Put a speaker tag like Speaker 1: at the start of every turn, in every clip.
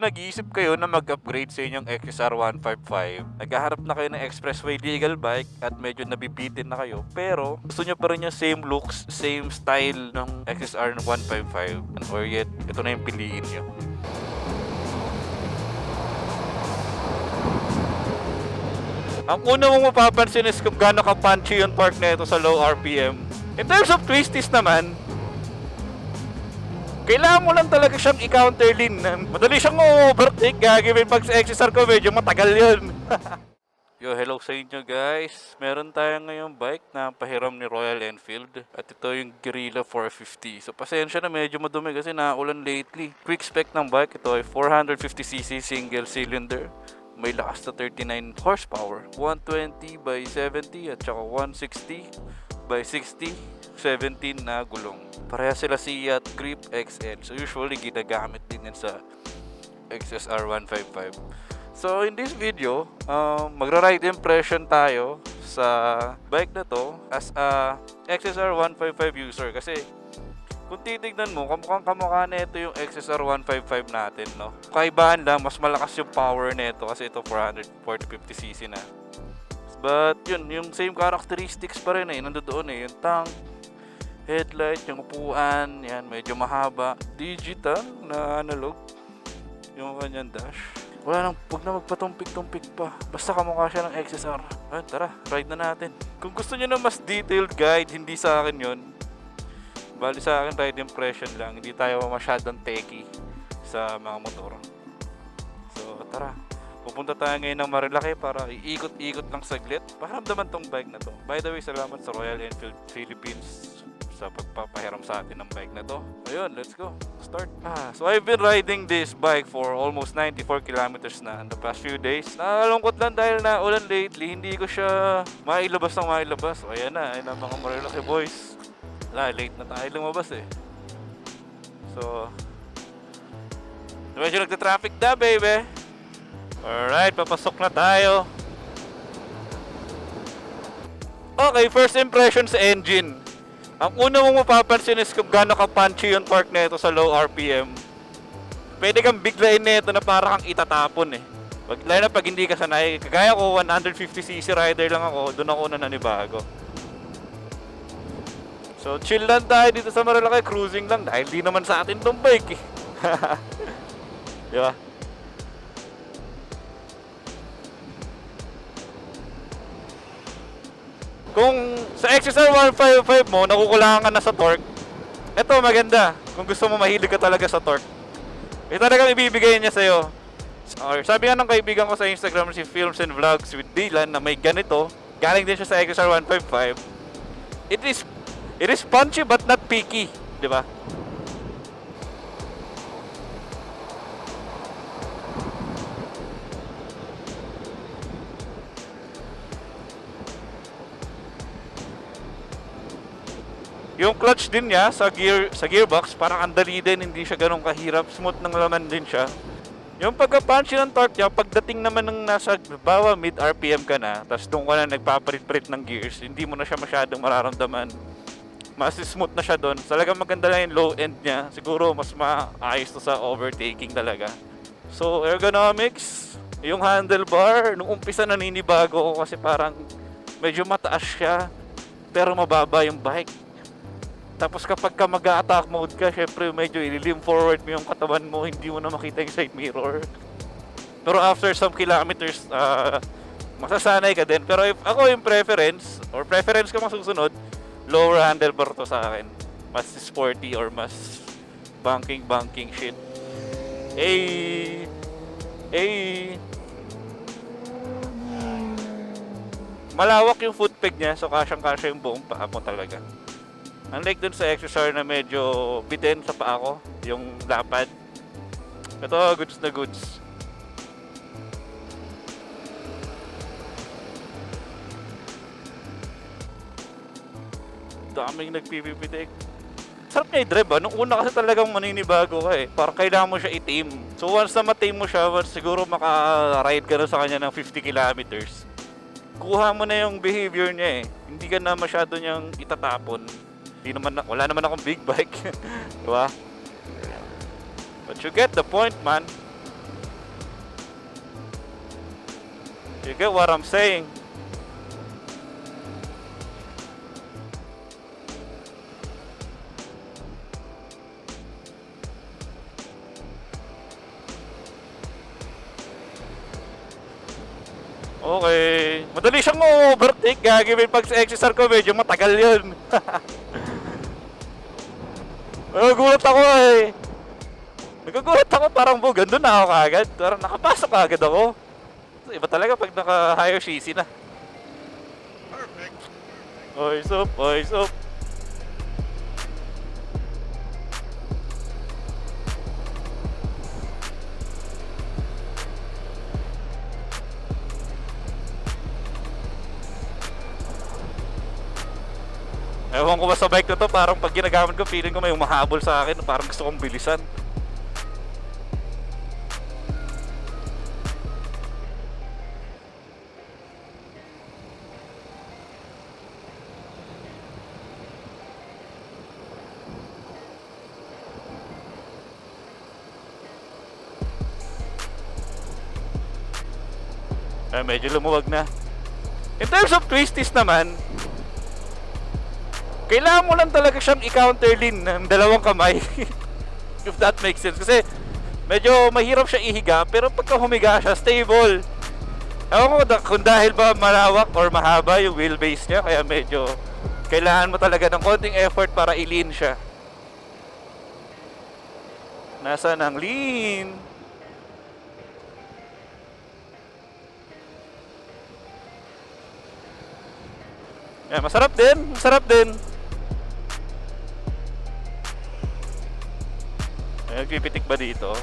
Speaker 1: Nag-iisip kayo na mag-upgrade sa inyong XSR 155, naghaharap na kayo ng expressway legal bike at medyo nabibitin na kayo, pero gusto nyo pa rin yung same looks, same style ng XSR 155, or yet, ito na yung piliin nyo. Ang una mong mapapansin is kung gaano ka-punchy yung torque na ito sa low RPM. In terms of twisties naman, kailangan mo lang talaga siyang i-counter lean. Madali siyang overtake, gagawin pag sa XSR ko, medyo matagal yun. Yo, hello sa inyo guys. Meron tayo ngayong bike na pahiram ni Royal Enfield. At ito yung Guerrilla 450. So pasensya na, medyo madumi kasi naulan lately. Quick spec ng bike, ito ay 450cc single cylinder. May lakas na 39 horsepower. 120 by 70 at saka 160 by 60. 17 na gulong. Pareha sila Seat Grip XL. So usually ginagamit din yan sa XSR 155. So in this video, magra-ride impression tayo sa bike na to as a XSR 155 user. Kasi kung titignan mo, kamukha na ito yung XSR 155 natin, no? Kaibahan lang, mas malakas yung power nito kasi ito 450cc na. But yun, yung same characteristics pa rin nandoon yung tank, headlight, yung upuan, yan, medyo mahaba. Digital na analog yung kanyang dash. Wala nang, huwag na magpatumpik-tumpik pa. Basta kamukha siya ng XSR. Ayun, tara, ride na natin. Kung gusto nyo na mas detailed guide, hindi sa akin yun. Bali sa akin, ride impression lang. Hindi tayo masyadong techy sa mga motor. So, tara. Pupunta tayo ngayon ng Marilaki para iikot-ikot lang saglit. Paramdaman tong bike na to. By the way, salamat sa Royal Enfield Philippines sa pagpapahiram sa atin ng bike na to. Ayun, let's go. Start. So I've been riding this bike for almost 94 kilometers na in the past few days. Nakalungkot lang dahil na ulan lately, hindi ko siya mailabas ng mailabas. So ayan na, ayun na mga Marilaki boys. Wala, late na tayo lumabas eh. So, medyo nagta-traffic na baby. Alright, papasok na tayo. Okay, first impression sa engine. Ang una mong mapapansin is kung gaano ka-punchy yung torque na ito sa low RPM. Pwede kang biglain na ito na para kang itatapon eh. Lalo na pag hindi ka sanay. Kagaya ko, 150cc rider lang ako, doon ako nanibago. So chill lang tayo dito sa Marilaki, cruising lang dahil di naman sa atin tong bike eh. Diba? Kung sa XSR 155 mo, nakukulangan ka na sa torque, eto maganda. Kung gusto mo mahilig ka talaga sa torque, talagang ibibigay niya sa'yo. Or, sabi nga ng kaibigan ko sa Instagram si Films and Vlogs with Dylan na may ganito, galing din siya sa XSR 155. It is punchy but not picky, di ba? Yung clutch din niya sa gearbox, parang andali din, hindi siya ganun kahirap, smooth ng laman din siya. Yung pagka-punchy ng torque niya, pagdating naman ng nasa bawa mid RPM ka na, tapos doon ka na nagpapalit-palit ng gears, hindi mo na siya masyadong mararamdaman. Mas smooth na siya doon. Talagang maganda lang yung low end niya. Siguro mas maayos to sa overtaking talaga. So ergonomics, yung handlebar, nung umpisa naninibago ko kasi parang medyo mataas siya, pero mababa yung bike. Tapos kapag ka mag-attack mode ka, syempre medyo i-lean forward mo yung katawan mo, hindi mo na makita yung side mirror. Pero after some kilometers, masasanay ka din. Pero if ako yung preference ko masusunod, lower handlebar to sa akin. Mas sporty or mas banking shit. Malawak yung foot peg niya, so kasyang-kasya yung buong paa mo talaga. Unlike dun sa XSR na medyo bitin sa paa ko, yung lapad. Ito, goods na goods. Daming nagpipipitik. Sarap niya i-drive Nung una kasi talagang maninibago ka eh. Parang kailangan mo siya i-tame. So once na ma-tame mo siya, siguro maka-ride ka na sa kanya ng 50 kilometers. Kuha mo na yung behavior niya eh. Hindi ka na masyado niyang itatapon. Wala naman akong big bike. Diba? But you get the point, man. You get what I'm saying? Okay. Madali siyang overtake. Gagawin pag sa XSR ko, medyo matagal yun. Nagugulat ako eh. Nagugulat ako, parang gandun na ako kagad. Parang nakapasok kagad ako. Iba talaga pag naka-higher CC na. Oy, sup, oy, sup. Ewan ko ba sa bike na to, parang pag ginagamit ko, feeling ko may umahabol sa akin. Parang gusto kong bilisan. Medyo lumuwag na. In terms of twisties naman, kailangan mo lang talaga siyang i-counter lean ng dalawang kamay. If that makes sense. Kasi medyo mahirap siya ihiga, pero pagka humiga siya, stable. Ewan ko kung dahil ba malawak or mahaba yung wheelbase niya, kaya medyo kailangan mo talaga ng konting effort para i-lean siya. Nasaan ang lean? Yeah, masarap din, masarap din. Ay, nagpipitik ba dito?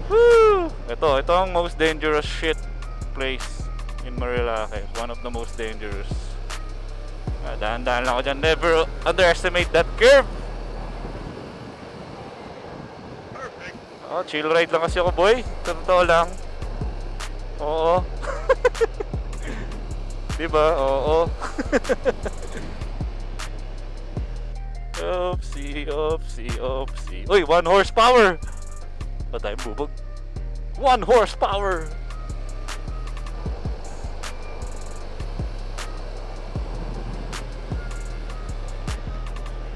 Speaker 1: Woo! Ito ang most dangerous shit place in Marilake. One of the most dangerous. Dahan-dahan lang ako dyan. Never underestimate that curve. Oh, chill ride lang kasi ako, boy. Totoo lang. Oo. Diba? Oo. Oopsie, oopsie, oopsie. Uy, 1 horsepower! Ba tayo bubog? 1 horsepower!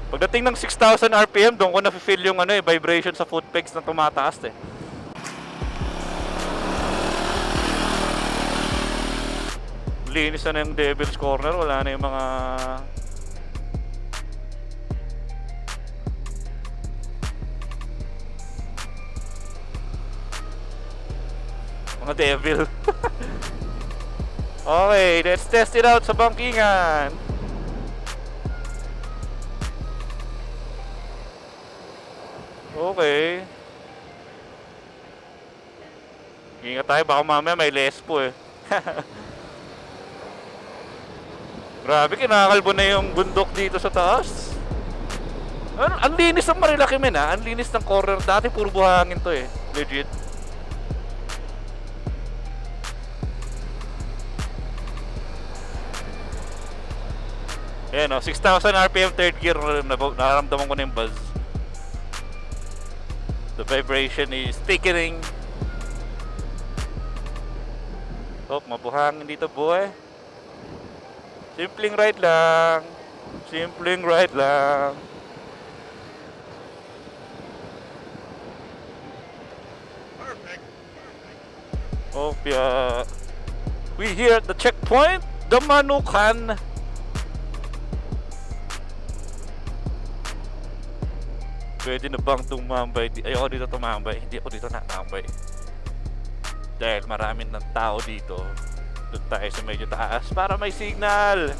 Speaker 1: Pagdating ng 6,000 RPM, doon ko na-feel yung vibration sa foot pegs na tumataas eh. Linis na yung Devil's Corner, wala na yung mga devil. Okay, let's test it out sa bangkingan. Okay. Ingat tayo, baka mamaya may lespo eh. Grabe, kinakalbo na yung bundok dito sa taas. Ang linis ng Marilaki, men ha. Ang linis ng corner. Dati puro buhangin to eh. Legit. Ayan o, 6,000 RPM third gear. Nararamdaman ko na yung buzz. The vibration is thickening. Oh, mabuhangin dito, boy. Simpleng ride lang. Simpleng ride lang.
Speaker 2: Perfect.
Speaker 1: Oh, yeah. We here at the checkpoint, the Manukan. Pwede na bang tumambay? Ayoko dito tumambay. Hindi ako dito natambay. Dahil maraming ng tao dito. Doon tayo sa medyo taas para may signal.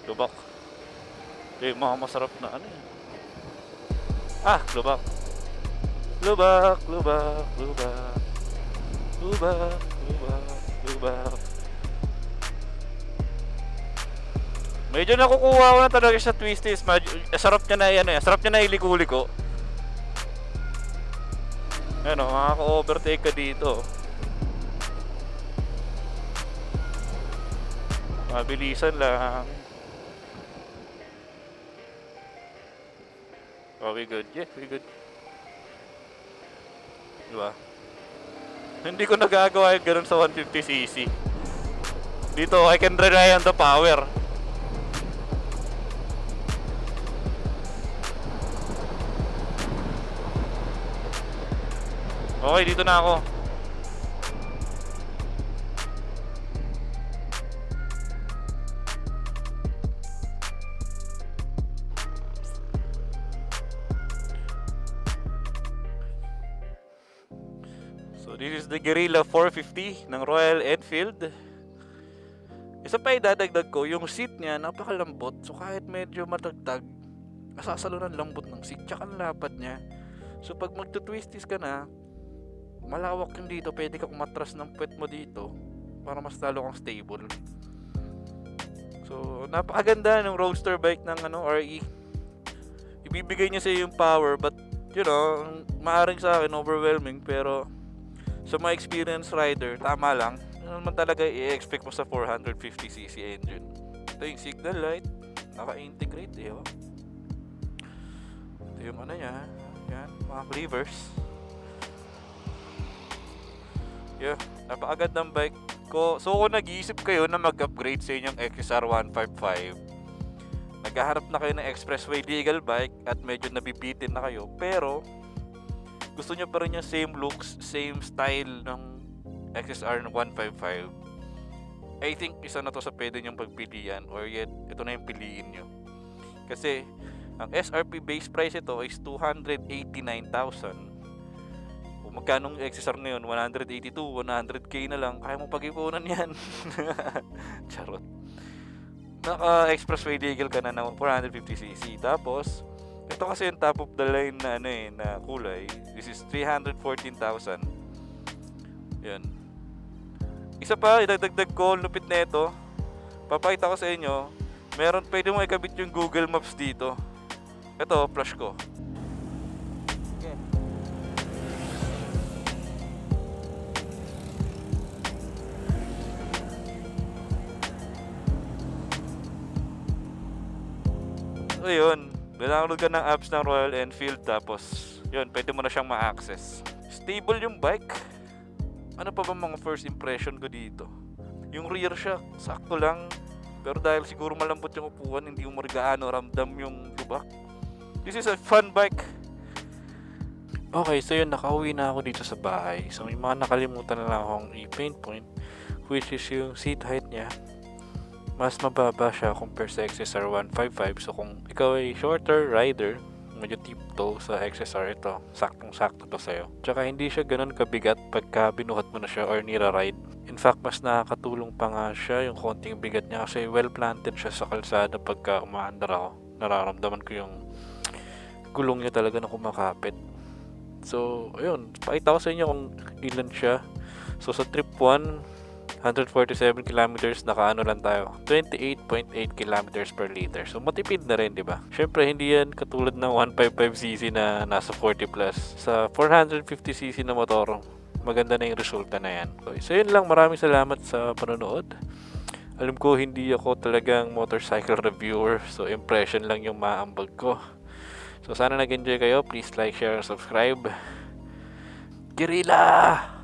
Speaker 1: Lubak. Mga masarap na ano eh. Lubak. Lubak, lubak, lubak. Lubak, lubak, lubak. Medyo nakukuha ko na talaga sa twisties. Sarap niya na yan eh. Sarap niya na iliko-liko. Ano, makaka-overtake ka dito. Mabilisan lang. Oh, we good. Yeah, we good. Diba? Hindi ko nagagawa yung ganun sa 150cc. Dito, I can rely on the power. Okay, dito na ako. So this is the Guerrilla 450 ng Royal Enfield. Isa pa idadagdag ko, yung seat niya napakalambot. So kahit medyo matagtag, masasalo ng lambot ng seat. Tsaka ang lapad niya. So pag magtutwisties ka na, malawak yung dito. Pwede kang umatras ng puwet mo dito para mas lalo kang stable. So napakaganda ng roadster bike ng RE. Ibibigay niya sa yung power, but you know, maaring sa akin overwhelming, pero sa mga experienced rider, tama lang. Ano naman talaga i-expect mo sa 450cc engine. Ito yung signal light, naka-integrate eh. Oh. Ito yung niya, yan, mga cleavers. Yeah, napakagad ng bike ko. So kung nag-iisip kayo na mag-upgrade sa inyong XSR 155, naghahanap na kayo ng expressway legal bike at medyo nabibitin na kayo, pero gusto nyo pa rin yung same looks, same style ng XSR 155, I think isa na to sa pwede nyong pagpilian, or yet ito na yung piliin nyo. Kasi ang SRP base price ito is 289,000. Kung magkano yung XSR ngayon, 182, 100k na lang, kaya mo pag-ipunan yan. Charot. Naka expressway legal ka na ng 450cc. Tapos ito kasi yung top of the line na na kulay. This is 314,000. Yan. Isa pa, idagdag ko, lupit na ito. Papakita ko sa inyo. Pwede mo ikabit yung Google Maps dito. Ito, flash ko. Okay. So yun, download ka ng apps ng Royal Enfield, tapos yun, pwede mo na siyang ma-access. Stable yung bike. Ano pa ba mga first impression ko dito? Yung rear shock, sakto lang. Pero dahil siguro malambot yung upuan, hindi mo gaano ramdam yung lubak. This is a fun bike. Okay, so yun, nakauwi na ako dito sa bahay. So may mga nakalimutan na lang akong i-paint point, which is yung seat height niya. Mas mababa siya compare sa XSR 155. So kung ikaw ay shorter rider, medyo tiptoe sa XSR, ito saktong-sakto to sa'yo. Tsaka hindi siya ganun kabigat pagka binuhat mo na siya or nira-ride. In fact, mas nakakatulong pa nga siya yung konting bigat niya kasi well-planted siya sa kalsada. Pagka umaandar ako, nararamdaman ko yung gulong niya talaga na kumakapit. So ayun, pakita ko sa inyo kung ilan siya. So sa trip 1, 147 kilometers, nakaano lang tayo, 28.8 kilometers per liter. So matipid na rin, di ba? Syempre hindi yan katulad ng 155cc na nasa 40 plus. Sa 450cc na motor, maganda na yung resulta na yan. So yun lang, maraming salamat sa panonood. Alam ko hindi ako talagang motorcycle reviewer, so impression lang yung maambag ko. So sana nag-enjoy kayo. Please like, share, subscribe. Guerrilla!